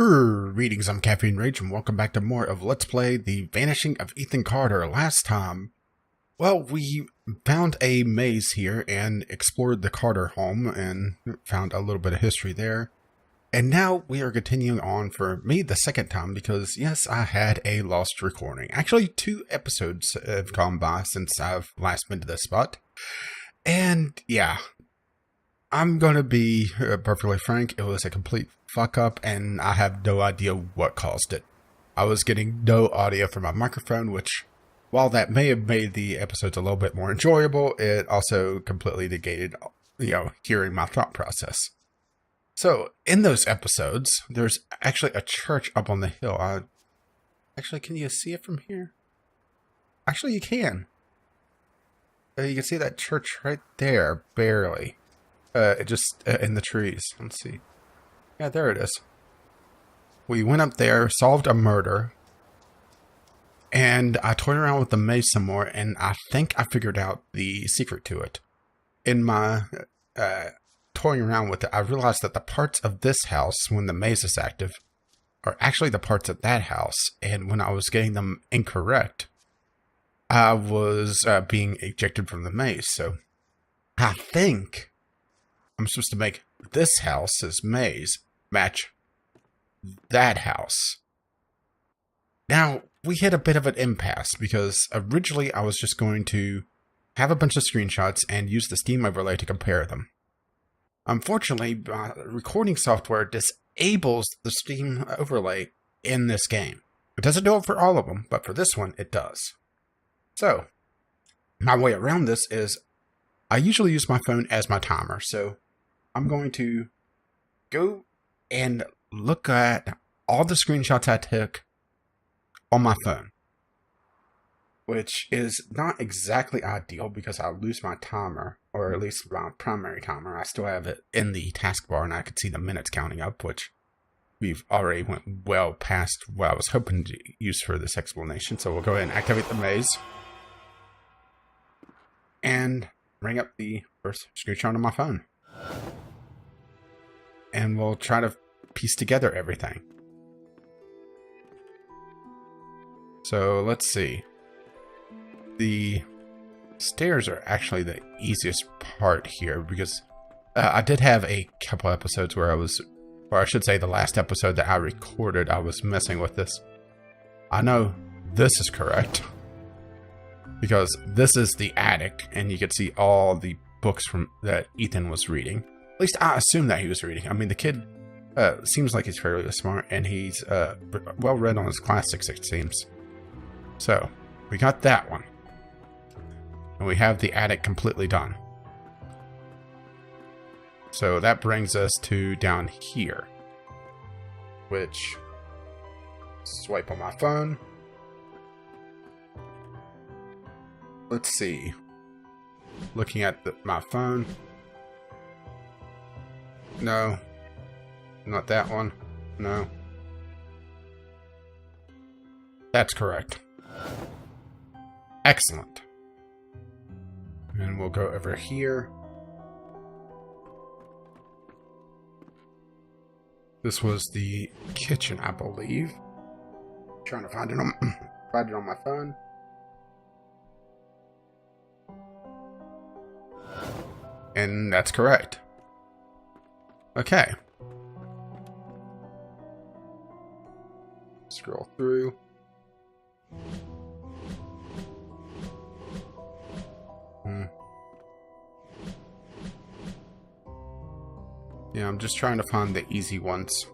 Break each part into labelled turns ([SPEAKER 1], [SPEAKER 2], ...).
[SPEAKER 1] Greetings, I'm Caffeine Rage, and welcome back to more of Let's Play The Vanishing of Ethan Carter. Last time, well, we found a maze here and explored the Carter home and found a little bit of history there. And now we are continuing on for me the second time because, yes, I had a lost recording. Actually, 2 episodes have gone by since I've last been to this spot. And, yeah, I'm going to be perfectly frank, it was a complete fuck up, and I have no idea what caused it. I was getting no audio from my microphone, which, while that may have made the episodes a little bit more enjoyable, it also completely negated, hearing my thought process. So, in those episodes, there's actually a church up on the hill. Actually, can you see it from here? Actually, you can. You can see that church right there, barely. Just in the trees. Let's see. Yeah, there it is. We went up there, solved a murder, and I toyed around with the maze some more, and I think I figured out the secret to it. In my toying around with it, I realized that the parts of this house, when the maze is active, are actually the parts of that house, and when I was getting them incorrect, I was being ejected from the maze. So I think I'm supposed to make this house's maze match that house. Now, we hit a bit of an impasse because originally I was just going to have a bunch of screenshots and use the Steam overlay to compare them. Unfortunately, recording software disables the Steam overlay in this game. It doesn't do it for all of them, but for this one, it does. So, my way around this is I usually use my phone as my timer, so I'm going to go and look at all the screenshots I took on my phone, which is not exactly ideal because I'll lose my timer, or at least my primary timer. I still have it in the taskbar and I can see the minutes counting up, which we've already went well past what I was hoping to use for this explanation. So we'll go ahead and activate the maze and bring up the first screenshot on my phone. And we'll try to piece together everything. So let's see. The stairs are actually the easiest part here because I did have a couple episodes where I should say the last episode that I recorded, I was messing with this. I know this is correct because this is the attic and you can see all the books that Ethan was reading. At least I assume that he was reading. I mean, the kid seems like he's fairly smart, and he's well read on his classics, it seems. So, we got that one. And we have the attic completely done. So that brings us to down here. Which, swipe on my phone. Let's see. Looking at my phone. No. Not that one. No. That's correct. Excellent. And we'll go over here. This was the kitchen, I believe. Trying to find it on my phone. And that's correct. Okay. Scroll through. Yeah, I'm just trying to find the easy ones.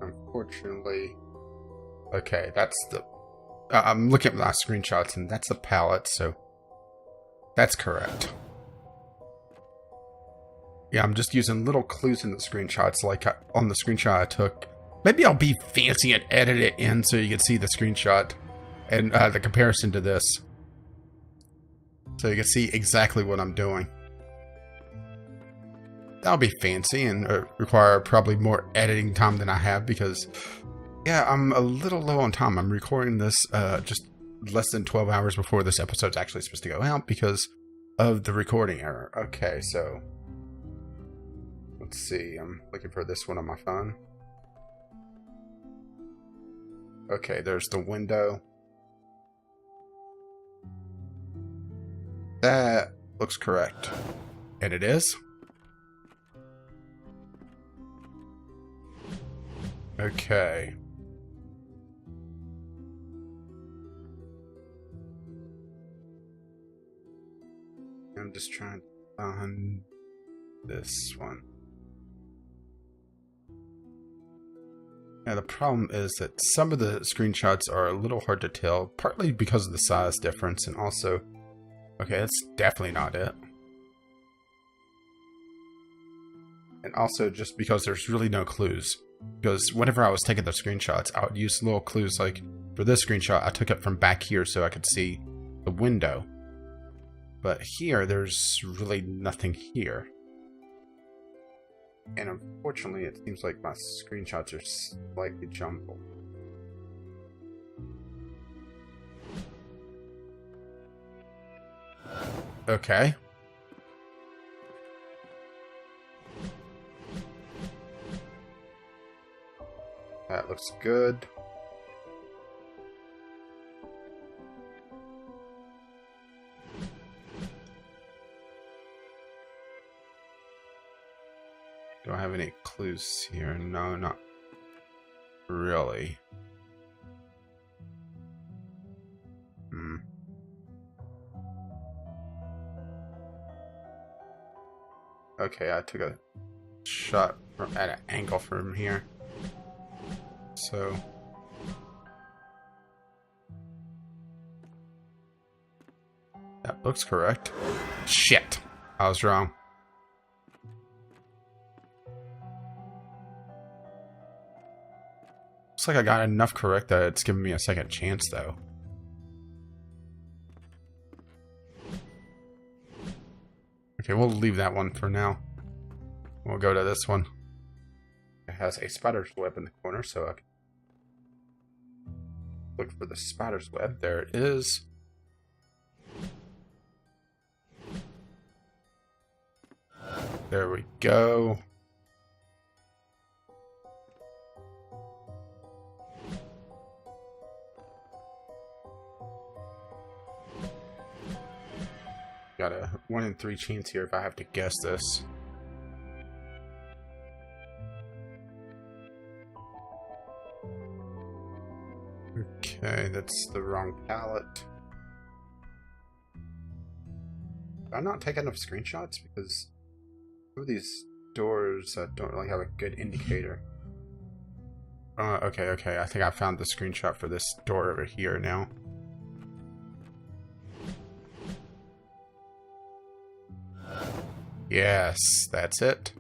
[SPEAKER 1] Unfortunately. Okay, that's the... I'm looking at my screenshots and that's the palette, so that's correct. Yeah, I'm just using little clues in the screenshots, like on the screenshot I took. Maybe I'll be fancy and edit it in so you can see the screenshot and the comparison to this. So you can see exactly what I'm doing. That'll be fancy and require probably more editing time than I have because, yeah, I'm a little low on time. I'm recording this just less than 12 hours before this episode's actually supposed to go out because of the recording error. Okay, so Let's see. I'm looking for this one on my phone. Okay, there's the window. That looks correct. And it is? Okay. I'm just trying to find this one. Now the problem is that some of the screenshots are a little hard to tell, partly because of the size difference, and also... Okay, that's definitely not it. And also just because there's really no clues. Because whenever I was taking the screenshots, I would use little clues like, for this screenshot, I took it from back here so I could see the window. But here, there's really nothing here. And unfortunately, it seems like my screenshots are slightly jumbled. Okay. That looks good. Do I have any clues here? No, not really. Okay, I took a shot at an angle from here. So... that looks correct. Shit! I was wrong. Looks like I got enough correct that it's giving me a second chance, though. Okay, we'll leave that one for now. We'll go to this one. It has a spider's web in the corner, so I can look for the spider's web. There it is. There we go. Got a 1 in 3 chance here if I have to guess this. Okay, that's the wrong palette. Did I not take enough screenshots? Because some of these doors don't really have a good indicator. Okay. I think I found the screenshot for this door over here now. Yes, that's it.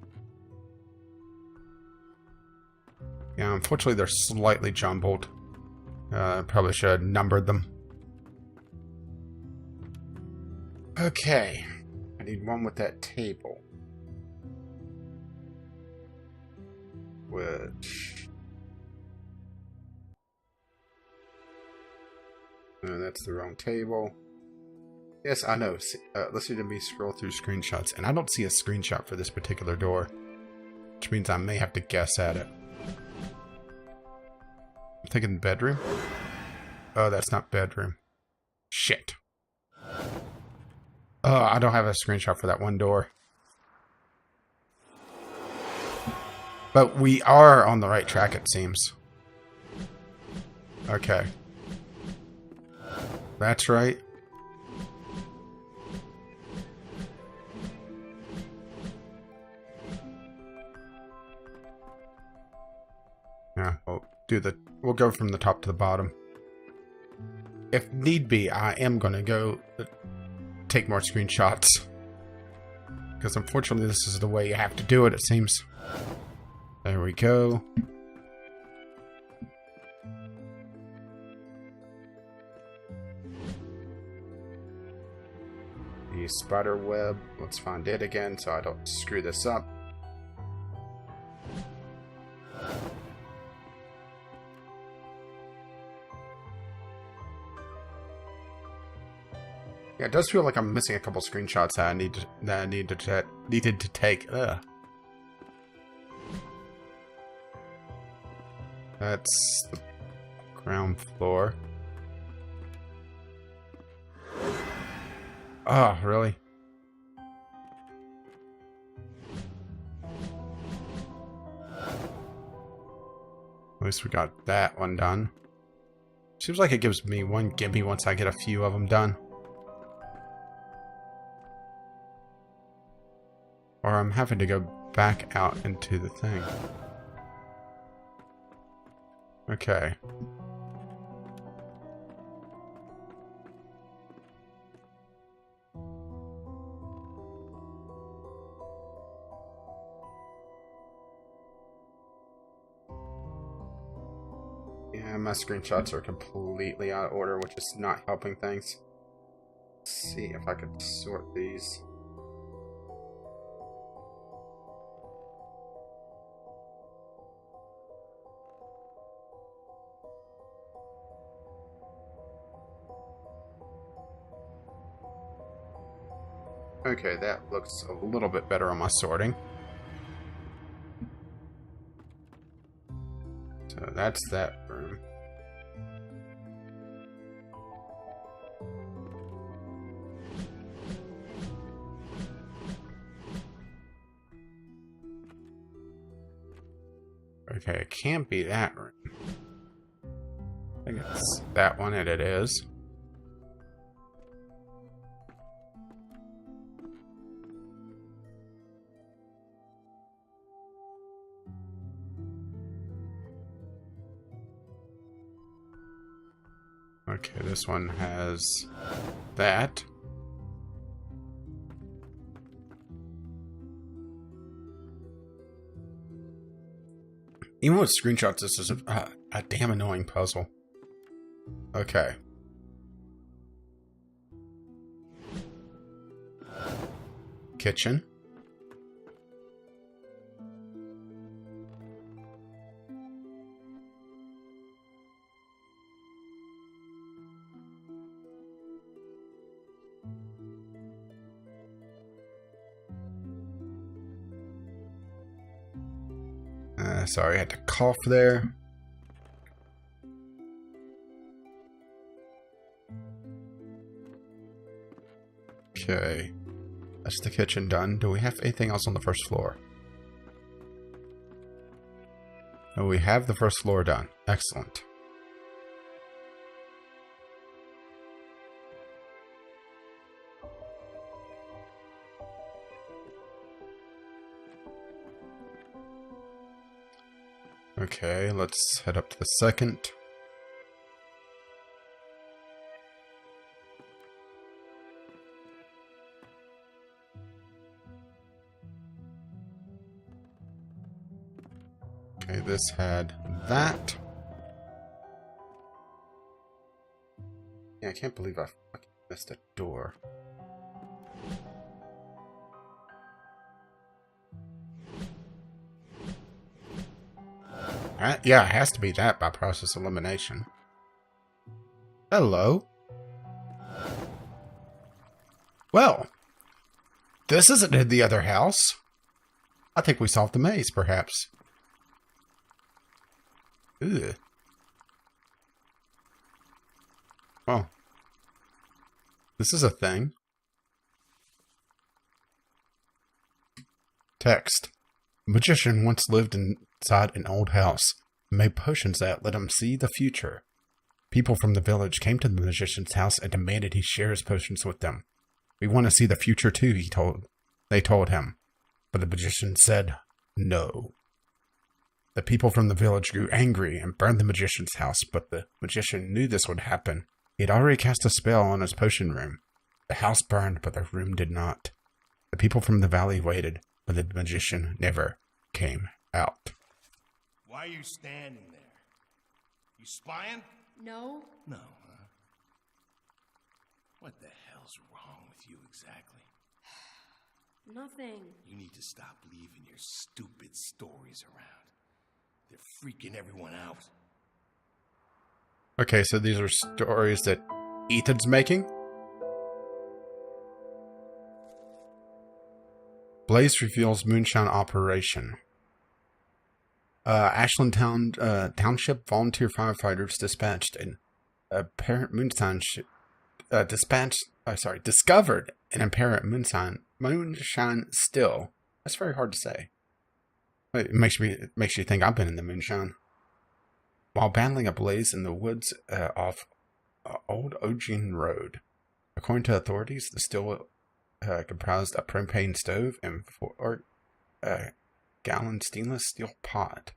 [SPEAKER 1] Yeah, unfortunately they're slightly jumbled. Probably should have numbered them. Okay. I need one with that table. Which... that's the wrong table. Yes, I know. Listen to me scroll through screenshots, and I don't see a screenshot for this particular door. Which means I may have to guess at it. I'm thinking bedroom. Oh, that's not bedroom. Shit. Oh, I don't have a screenshot for that one door. But we are on the right track, it seems. Okay. That's right. Yeah, we'll go from the top to the bottom. If need be, I am going to go take more screenshots. Because unfortunately this is the way you have to do it, it seems. There we go. The spider web. Let's find it again so I don't screw this up. Yeah, it does feel like I'm missing a couple screenshots that I needed to take. Ugh. That's the ground floor. Oh, really? At least we got that one done. Seems like it gives me one gimme once I get a few of them done. Or I'm having to go back out into the thing. Okay. Yeah, my screenshots are completely out of order, which is not helping things. Let's see if I could sort these. Okay, that looks a little bit better on my sorting. So that's that room. Okay, it can't be that room. I think it's that one, and it is. Okay, this one has that. Even with screenshots, this is a damn annoying puzzle. Okay. Kitchen. Sorry, I had to cough there. Okay. That's the kitchen done. Do we have anything else on the first floor? Oh, we have the first floor done. Excellent. Okay, let's head up to the second. Okay, this had that. Yeah, I can't believe I fucking missed a door. Yeah, it has to be that by process elimination. Hello. Well, this isn't in the other house. I think we solved the maze, perhaps. Ugh. Well, this is a thing. Text. A magician once lived inside an old house and made potions that let him see the future. People from the village came to the magician's house and demanded he share his potions with them. We want to see the future too, they told him. But the magician said no. The people from the village grew angry and burned the magician's house, but the magician knew this would happen. He had already cast a spell on his potion room. The house burned, but the room did not. The people from the valley waited, but the magician never came out.
[SPEAKER 2] Why are you standing there? You spying?
[SPEAKER 3] No.
[SPEAKER 2] No, huh? What the hell's wrong with you exactly?
[SPEAKER 3] Nothing.
[SPEAKER 2] You need to stop leaving your stupid stories around. They're freaking everyone out.
[SPEAKER 1] Okay, so these are stories that Ethan's making? Blaze reveals moonshine operation. Ashland Township volunteer firefighters dispatched an apparent discovered an apparent moonshine still. That's very hard to say. It makes you think I've been in the moonshine. While battling a blaze in the woods off Old Ocean Road. According to authorities, the still comprised a propane stove and 4-gallon stainless steel pot,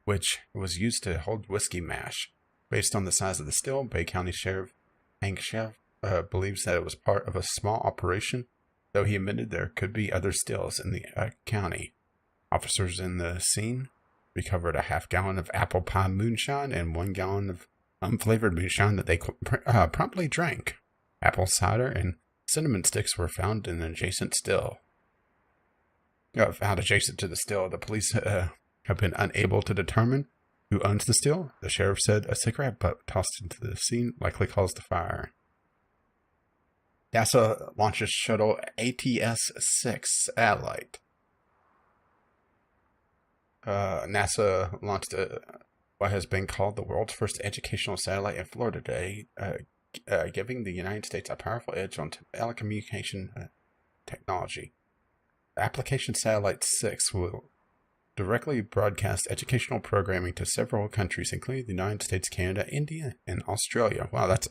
[SPEAKER 1] which was used to hold whiskey mash. Based on the size of the still, Bay County Sheriff Hank Shelf believes that it was part of a small operation, though he admitted there could be other stills in the county. Officers in the scene recovered a half-gallon of apple pie moonshine and 1 gallon of unflavored moonshine that they promptly drank. Apple cider and cinnamon sticks were found in an adjacent still. Found adjacent to the still, the police have been unable to determine who owns the still. The sheriff said a cigarette butt tossed into the scene likely caused the fire. NASA launches shuttle ATS-6 satellite. NASA launched what has been called the world's first educational satellite in Florida today, giving the United States a powerful edge on telecommunication technology. Application Satellite 6 will directly broadcast educational programming to several countries, including the United States, Canada, India, and Australia. Wow, that's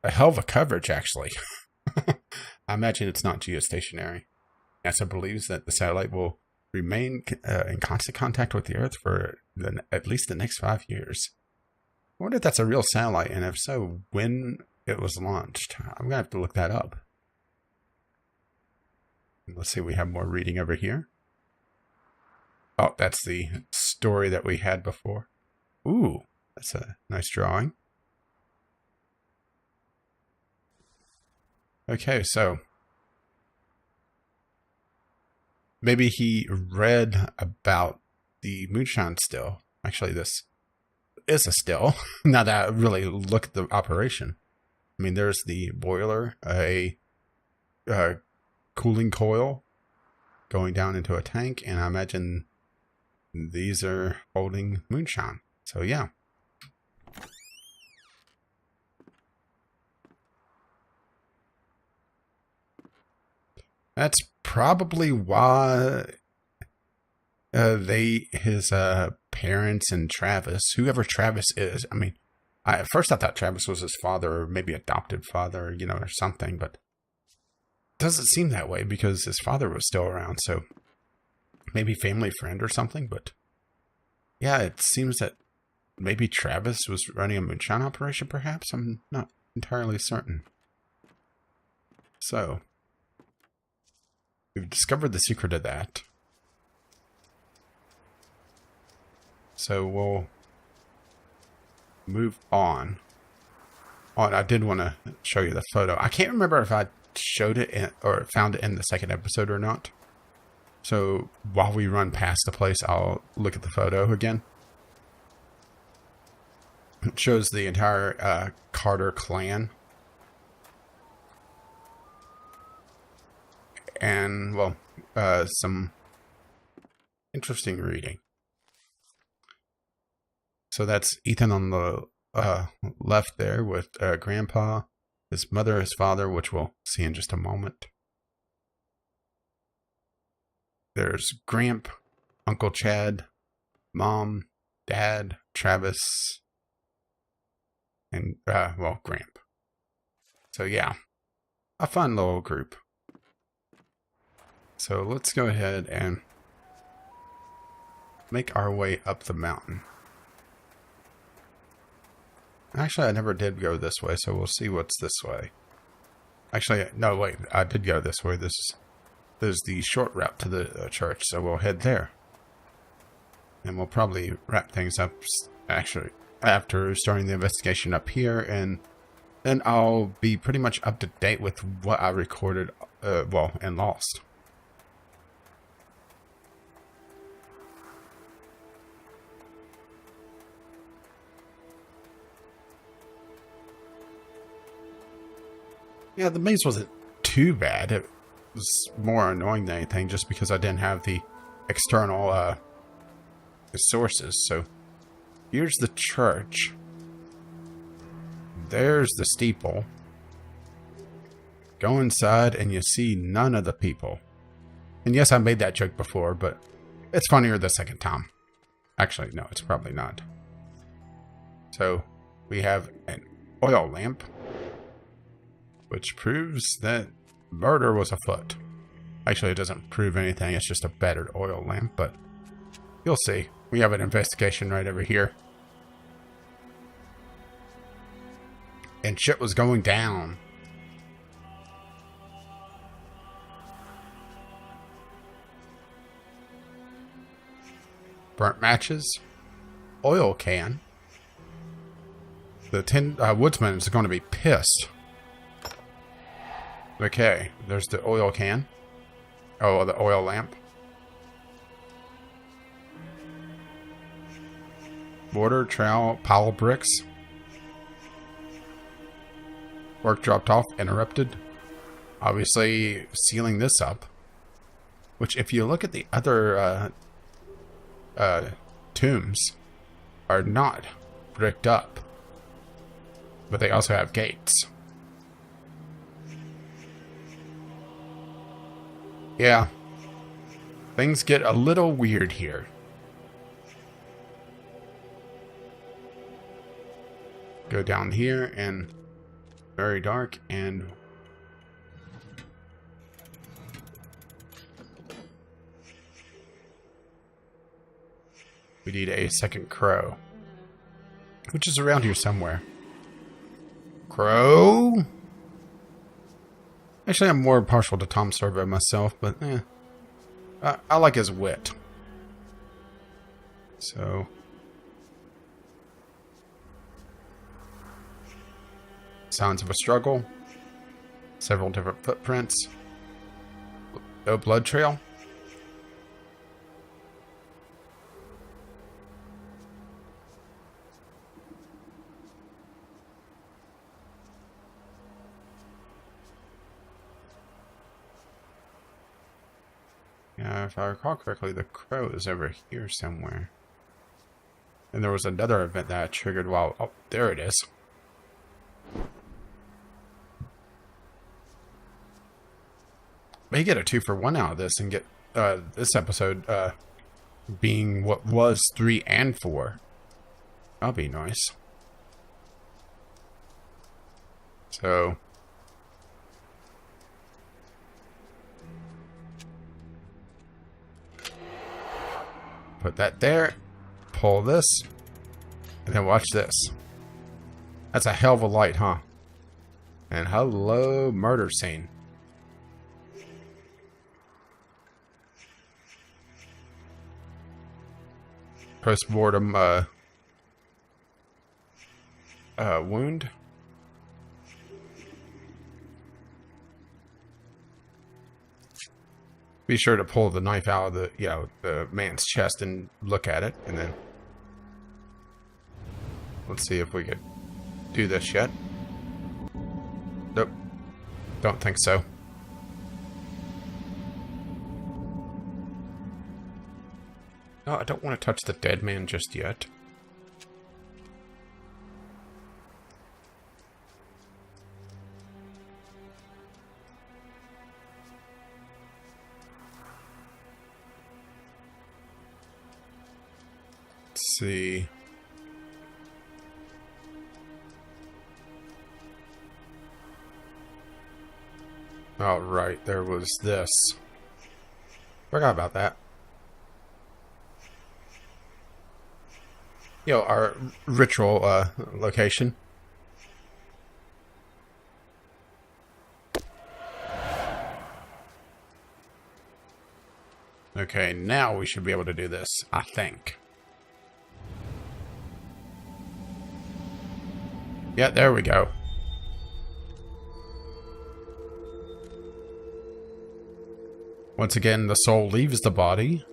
[SPEAKER 1] a hell of a coverage, actually. I imagine it's not geostationary. NASA believes that the satellite will remain in constant contact with the Earth for at least the next 5 years. I wonder if that's a real satellite, and if so, when it was launched. I'm going to have to look that up. Let's see, we have more reading over here. Oh, that's the story that we had before. Ooh, that's a nice drawing. Okay, so maybe he read about the moonshine still. Actually, this is a still. Now that I really look at the operation. I mean, there's the boiler, a cooling coil going down into a tank, and I imagine these are holding moonshine. So yeah. That's probably why his parents and Travis, whoever Travis is, I mean, at first I thought Travis was his father or maybe adopted father, or something, but it doesn't seem that way because his father was still around, so maybe family friend or something, but yeah, it seems that maybe Travis was running a moonshine operation, perhaps? I'm not entirely certain. So we've discovered the secret of that. So we'll move on. Oh, and I did want to show you the photo. I can't remember if I showed it or found it in the second episode or not. So while we run past the place, I'll look at the photo again. It shows the entire Carter clan. And, well, some interesting reading. So that's Ethan on the left there with Grandpa, his mother, his father, which we'll see in just a moment. There's Gramp, Uncle Chad, Mom, Dad, Travis, and, Gramp. So yeah, a fun little group. So let's go ahead and make our way up the mountain. Actually, I never did go this way, so we'll see what's this way. Actually, no, wait, I did go this way. There's the short route to the church, so we'll head there. And we'll probably wrap things up, actually, after starting the investigation up here, and then I'll be pretty much up to date with what I recorded, and lost. Yeah, the maze wasn't too bad. It was more annoying than anything, just because I didn't have the external sources. So here's the church. There's the steeple. Go inside and you see none of the people. And yes, I made that joke before, but it's funnier the second time. Actually, no, it's probably not. So we have an oil lamp, which proves that murder was afoot. Actually, it doesn't prove anything. It's just a battered oil lamp, but you'll see. We have an investigation right over here. And shit was going down. Burnt matches. Oil can. The woodsman is going to be pissed. Okay, there's the oil can. Oh, the oil lamp. Mortar, trowel, pile of bricks. Work dropped off, interrupted. Obviously, sealing this up. Which, if you look at the other tombs, are not bricked up. But they also have gates. Yeah. Things get a little weird here. Go down here and very dark and we need a second crow, which is around here somewhere. Crow? Actually, I'm more partial to Tom Servo myself, but I like his wit. So sounds of a struggle. Several different footprints. No blood trail. Yeah, if I recall correctly, the crow is over here somewhere. And there was another event that I triggered while... Oh, there it is. May get a 2-for-1 out of this and get this episode being what was 3 and 4. That'll be nice. So... put that there. Pull this. And then watch this. That's a hell of a light, huh? And hello, murder scene. Post-mortem wound. Be sure to pull the knife out of the man's chest and look at it, and then let's see if we could do this yet. Nope. Don't think so. No, I don't want to touch the dead man just yet. Let's see. All right, there was this. Forgot about that. Our ritual location. Okay, now we should be able to do this, I think. Yeah, there we go. Once again, the soul leaves the body,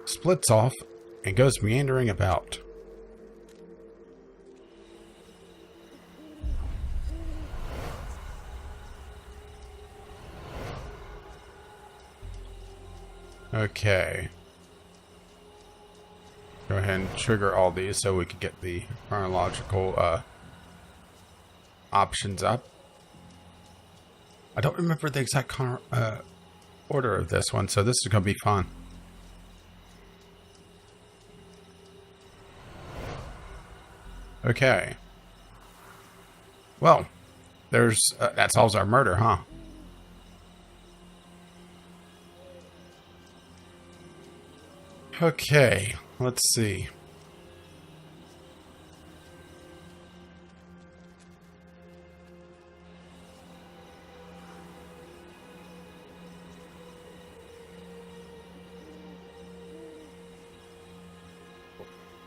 [SPEAKER 1] splits off, and goes meandering about. Okay. Go ahead and trigger all these so we can get the chronological options up. I don't remember the exact order of this one, so this is going to be fun. Okay. Well, there's that solves our murder, huh? Okay, let's see.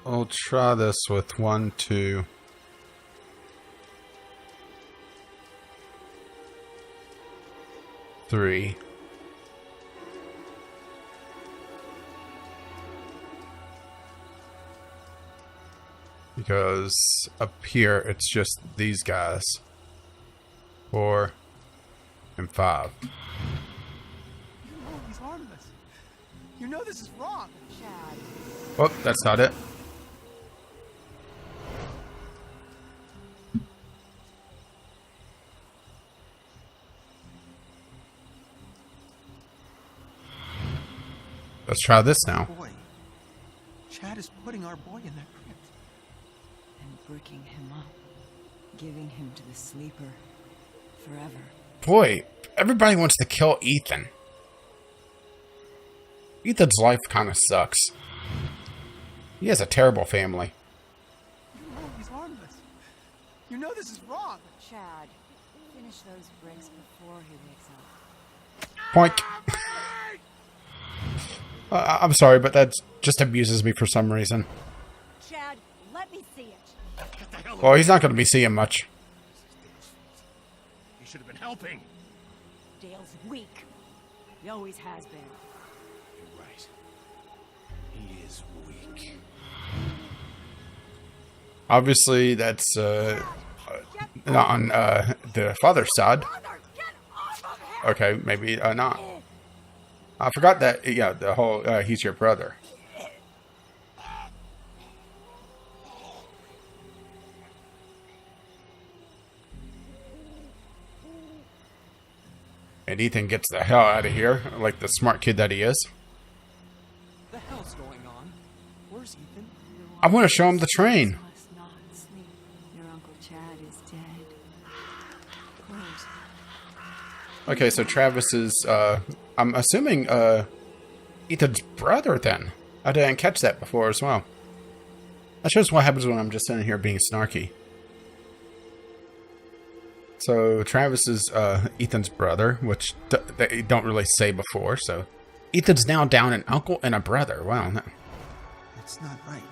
[SPEAKER 1] I'll try this with 1, 2. Three. Because up here it's just these guys. 4 and 5.
[SPEAKER 2] You know he's harmless. You know this is wrong.
[SPEAKER 3] Chad.
[SPEAKER 1] Oh, that's not it. Let's try this now.
[SPEAKER 2] Boy, Chad is putting our boy in that crypt.
[SPEAKER 4] And bricking him up, giving him to the sleeper forever.
[SPEAKER 1] Boy, everybody wants to kill Ethan. Ethan's life kind of sucks. He has a terrible family.
[SPEAKER 2] You know he's harmless. You know this is wrong.
[SPEAKER 4] Chad, finish those bricks before he wakes up.
[SPEAKER 1] Poink. I'm sorry, but that just amuses me for some reason.
[SPEAKER 4] Chad, let me see it.
[SPEAKER 2] Get the hell
[SPEAKER 1] Well, he's not going to be seeing much.
[SPEAKER 2] He should have been helping.
[SPEAKER 4] Dale's weak. He always has been.
[SPEAKER 2] You're right. He is weak.
[SPEAKER 1] Obviously, that's not on the father's side.
[SPEAKER 4] Mother, get off of him!
[SPEAKER 1] Okay, maybe not. I forgot that, yeah, the whole, he's your brother. And Ethan gets the hell out of here, like the smart kid that he is.
[SPEAKER 2] The hell's going on? Where's Ethan?
[SPEAKER 1] I want to show him the train.
[SPEAKER 4] Must not sleep. Your Uncle Chad is dead. Close.
[SPEAKER 1] Okay, so Travis is, I'm assuming, Ethan's brother then. I didn't catch that before as well. That shows what happens when I'm just sitting here being snarky. So Travis is Ethan's brother, which they don't really say before. So Ethan's now down an uncle and a brother. Wow.
[SPEAKER 2] It's not right.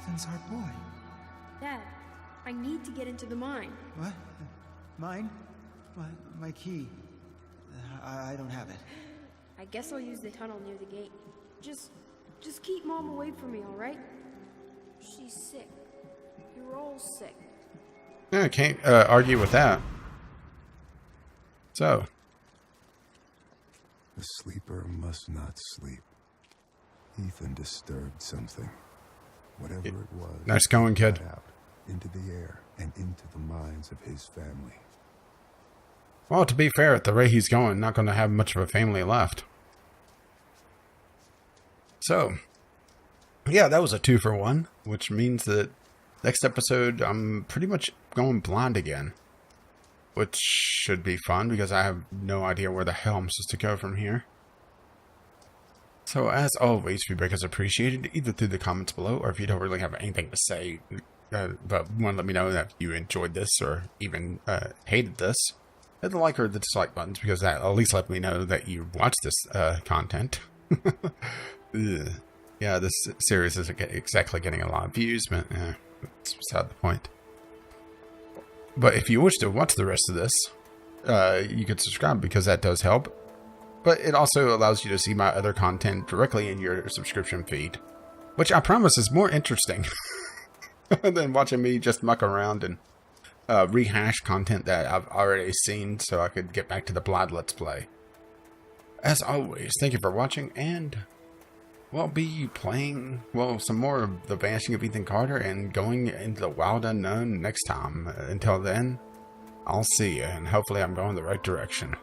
[SPEAKER 2] Ethan's our boy.
[SPEAKER 3] Dad, I need to get into the mine.
[SPEAKER 2] What? Mine? My key. I don't have it.
[SPEAKER 3] I guess I'll use the tunnel near the gate. Just keep Mom away from me, all right? She's sick. You're all sick.
[SPEAKER 1] Yeah, I can't argue with that. So.
[SPEAKER 5] The sleeper must not sleep. Ethan disturbed something. Whatever it was.
[SPEAKER 1] Nice going, kid.
[SPEAKER 5] Out into the air and into the minds of his family.
[SPEAKER 1] Well, to be fair, at the rate he's going, not going to have much of a family left. So, yeah, that was a 2-for-1, which means that next episode, I'm pretty much going blind again. Which should be fun, because I have no idea where the hell I'm supposed to go from here. So, as always, feedback is appreciated, either through the comments below, or if you don't really have anything to say, but want to let me know that you enjoyed this, or even hated this, hit the like or the dislike buttons, because that at least let me know that you watched this content. Yeah, this series isn't exactly getting a lot of views, but it's beside the point. But if you wish to watch the rest of this, you could subscribe, because that does help. But it also allows you to see my other content directly in your subscription feed, which I promise is more interesting than watching me just muck around and rehash content that I've already seen, so I could get back to the Blood Let's Play. As always, thank you for watching, and we'll be playing, well, some more of The Vanishing of Ethan Carter and going into the wild unknown next time. Until then, I'll see you, and hopefully I'm going the right direction.